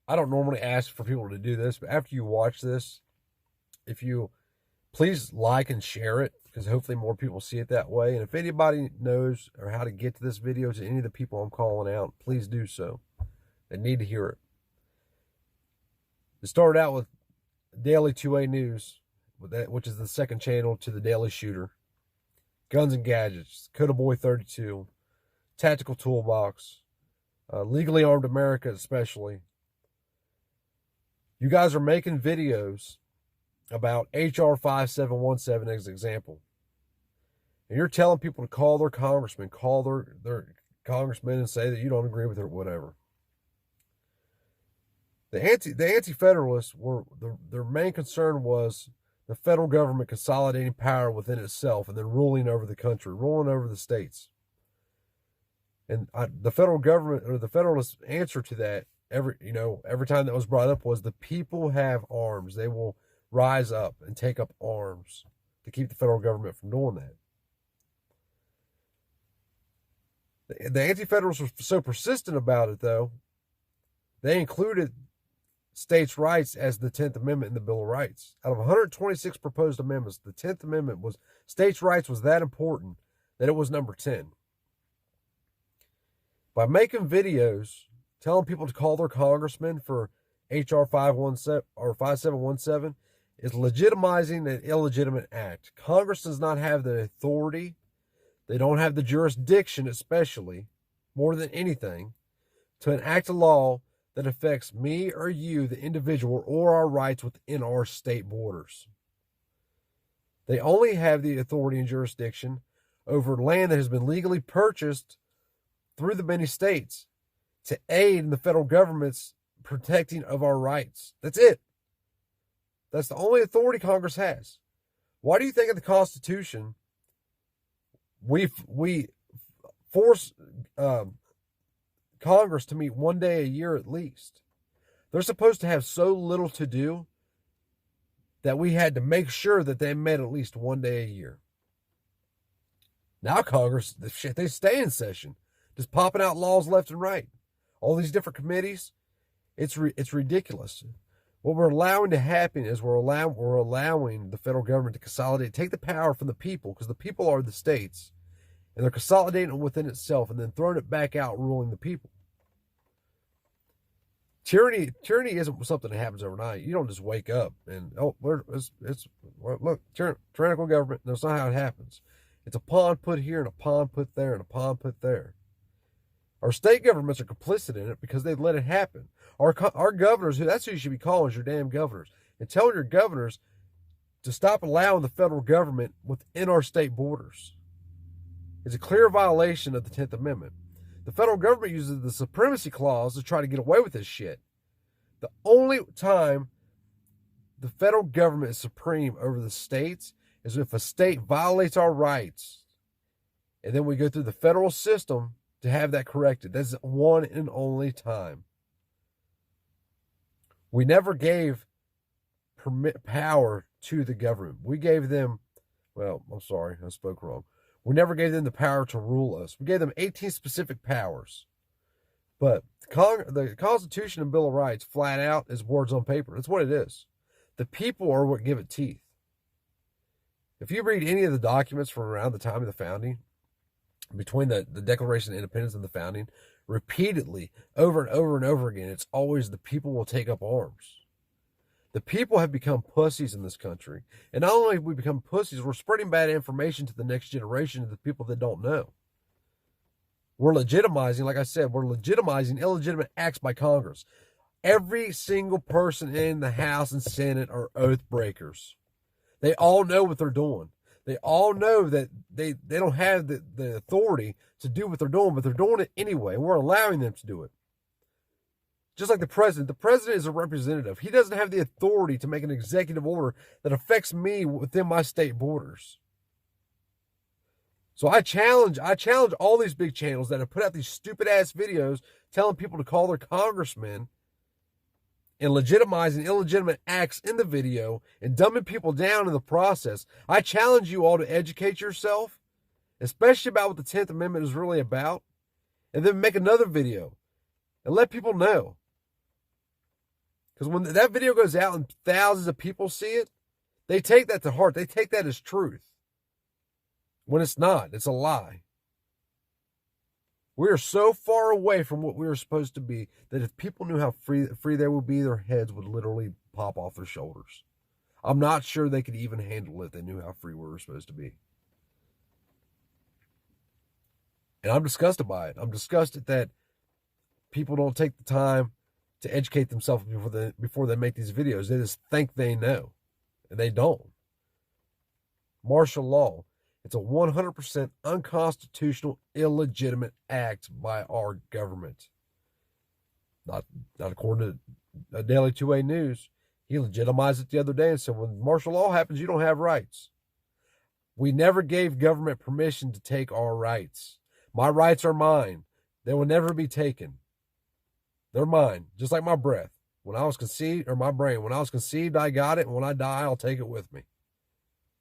I don't normally ask for people to do this, but after you watch this, if you please like and share it, because hopefully more people see it that way. And if anybody knows or how to get to this video to any of the people I'm calling out, please do so. They need to hear it. It started out with Daily 2A News, which is the second channel to the Daily Shooter. Guns and Gadgets, Coda Boy 32, Tactical Toolbox, Legally Armed America especially. You guys are making videos about HR 5717 as an example. And you're telling people to call their congressman, call their congressman and say that you don't agree with it or whatever. The anti-federalists were, their main concern was the federal government consolidating power within itself and then ruling over the country, ruling over the states. And the federal government, or the Federalist answer to that, every time that was brought up, was the people have arms. They will rise up and take up arms to keep the federal government from doing that. The anti-federalists were so persistent about it, though, they included states' rights as the 10th Amendment in the Bill of Rights. Out of 126 proposed amendments, the 10th Amendment was, states' rights was that important that it was number 10. By making videos telling people to call their congressman for HR 517 or 5717 is legitimizing an illegitimate act. Congress does not have the authority. They don't have the jurisdiction, especially, more than anything, to enact a law that affects me or you, the individual, or our rights within our state borders. They only have the authority and jurisdiction over land that has been legally purchased through the many states to aid in the federal government's protecting of our rights. That's it. That's the only authority Congress has. Why do you think in the Constitution we force Congress to meet one day a year at least? They're supposed to have so little to do that we had to make sure that they met at least one day a year. Now Congress, they stay in session, just popping out laws left and right. All these different committees, it's ridiculous. What we're allowing to happen is we're allowing the federal government to consolidate, take the power from the people, because the people are the states, and they're consolidating it within itself and then throwing it back out, ruling the people. Tyranny isn't something that happens overnight. You don't just wake up and look, tyrannical government. That's not how it happens. It's a pawn put here and a pawn put there and a pawn put there. Our state governments are complicit in it because they've let it happen. Our governors, that's who you should be calling, is your damn governors. And tell your governors to stop allowing the federal government within our state borders. It's a clear violation of the 10th Amendment. The federal government uses the supremacy clause to try to get away with this shit. The only time the federal government is supreme over the states is if a state violates our rights. And then we go through the federal system to have that corrected. That's one and only time. We never gave power to the government. We gave them, well, I'm sorry, I spoke wrong. We never gave them the power to rule us. We gave them 18 specific powers. But the Constitution and Bill of Rights, flat out, is words on paper. That's what it is. The people are what give it teeth. If you read any of the documents from around the time of the founding, between the Declaration of Independence and the founding, repeatedly, over and over and over again, it's always the people will take up arms. The people have become pussies in this country. And not only have we become pussies, we're spreading bad information to the next generation, to the people that don't know. We're legitimizing, like I said, we're legitimizing illegitimate acts by Congress. Every single person in the House and Senate are oath breakers. They all know what they're doing. They all know that they don't have the authority to do what they're doing, but they're doing it anyway. And we're allowing them to do it. Just like the president. The president is a representative. He doesn't have the authority to make an executive order that affects me within my state borders. So I challenge all these big channels that have put out these stupid ass videos telling people to call their congressmen and legitimizing illegitimate acts in the video and dumbing people down in the process. I challenge you all to educate yourself, especially about what the 10th Amendment is really about, and then make another video and let people know. Because when that video goes out and thousands of people see it, they take that to heart. They take that as truth. When it's not, it's a lie. We are so far away from what we are supposed to be that if people knew how free they would be, their heads would literally pop off their shoulders. I'm not sure they could even handle it if they knew how free we were supposed to be. And I'm disgusted by it. I'm disgusted that people don't take the time to educate themselves before they make these videos. They just think they know, and they don't. Martial law. It's a 100% unconstitutional, illegitimate act by our government. Not according to Daily 2A News. He legitimized it the other day and said, when martial law happens, you don't have rights. We never gave government permission to take our rights. My rights are mine. They will never be taken. They're mine, just like my breath. When I was conceived, or my brain, when I was conceived, I got it, and when I die, I'll take it with me.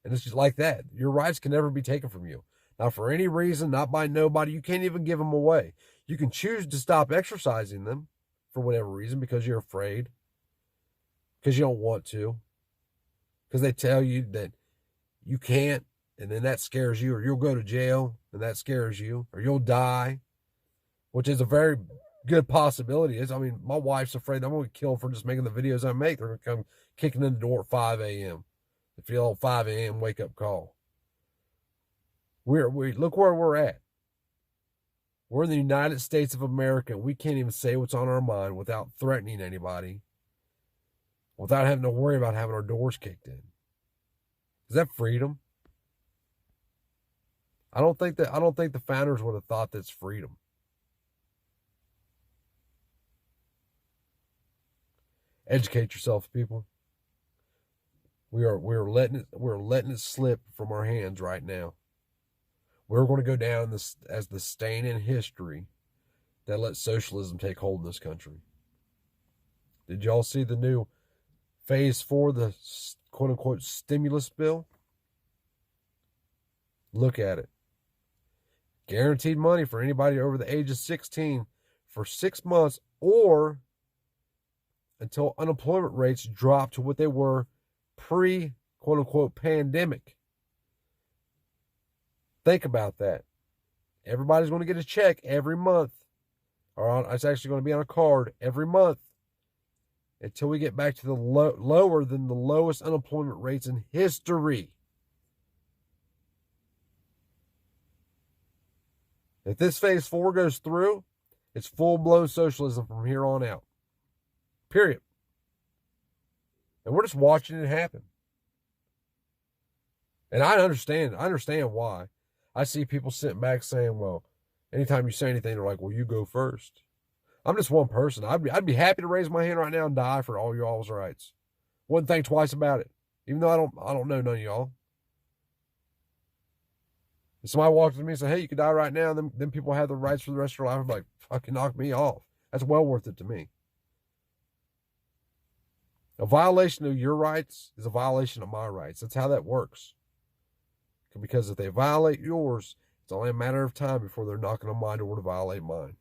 And it's just like that. Your rights can never be taken from you. Not for any reason, not by nobody. You can't even give them away. You can choose to stop exercising them for whatever reason because you're afraid, because you don't want to, because they tell you that you can't, and then that scares you, or you'll go to jail, and that scares you, or you'll die, which is a very good possibility. I mean, my wife's afraid I'm going to kill for just making the videos I make. They're going to come kicking in the door at 5 a.m. If you old 5 a.m. wake up call. We look where we're at. We're in the United States of America. We can't even say what's on our mind without threatening anybody, without having to worry about having our doors kicked in. Is that freedom? I don't think the founders would have thought that's freedom. Educate yourself, people. We're letting it slip from our hands right now. We're going to go down as the stain in history that let socialism take hold in this country. Did y'all see the new phase 4, the quote unquote stimulus bill? Look at it. Guaranteed money for anybody over the age of 16 for 6 months or until unemployment rates drop to what they were pre, quote-unquote, pandemic. Think about that. Everybody's going to get a check every month. Or it's actually going to be on a card every month until we get back to the lower than the lowest unemployment rates in history. If this phase 4 goes through, it's full-blown socialism from here on out. Period. And we're just watching it happen. And I understand why. I see people sitting back saying, well, anytime you say anything, they're like, well, you go first. I'm just one person. I'd be happy to raise my hand right now and die for all y'all's rights. Wouldn't think twice about it. Even though I don't know none of y'all. If somebody walks to me and says, hey, you could die right now, and then people have the rights for the rest of their life, I'm like, fucking knock me off. That's well worth it to me. A violation of your rights is a violation of my rights. That's how that works. Because if they violate yours, it's only a matter of time before they're knocking on my door to violate mine.